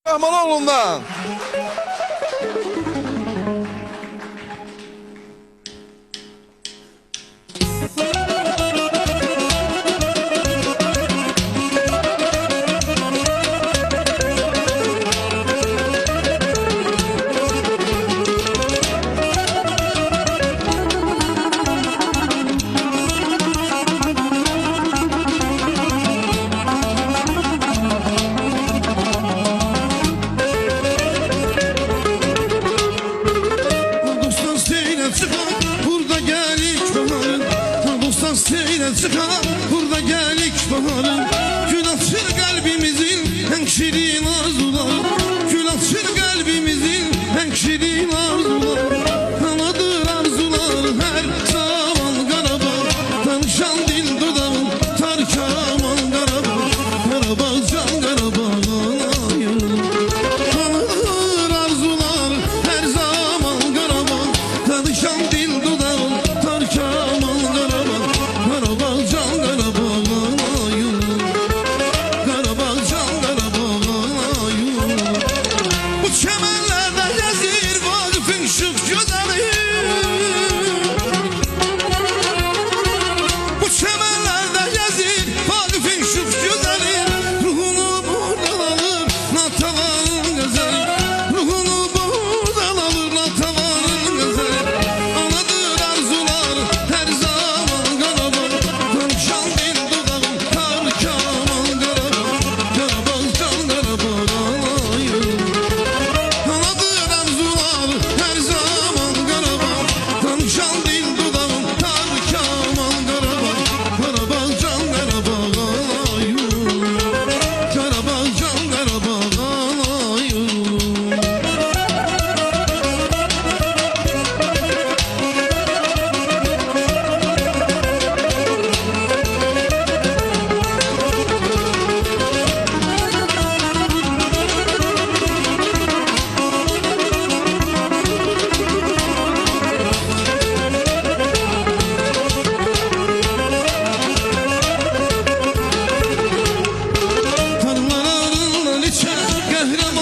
Rahmanoğlu'ndan. Çıkar burada gelik baharın, gül açır kalbimizin en şirin arzuları, gül açır kalbimizin en şirin arzuları. Kanadır arzular her zaman Qarabağ, danışan dil dudağın tark aman Qarabağ, Qarabağ can Qarabağ'ın ayırır. Kanadır arzular her zaman Qarabağ, danışan dil dudağın tark aman Qarabağ, Qarabağ can Qarabağ'ın ayırır. Qarabağ can Qarabağ'ın ayırır. Bu çəmənlərdə gəzir Vaqifin şık gözəli. Bu çəmənlərdə gəzir Vaqifin şık gözəli. Ruhunu buradan alır Natavanın gözəli. Ruhunu buradan alır Natavanın gözəli. Anadır arzular her zaman Qarabağ, danışan dil dudağın tark aman Qarabağ, Qarabağ can Qarabağ'ın ayırır. Anadır arzular her zaman Qarabağ, danışan dil dudağın tark aman Qarabağ, Qarabağ can Qarabağ'ın ayırır. Qarabağ can Qarabağ'ın ayırır. Tarlalarından içer, qəhrəm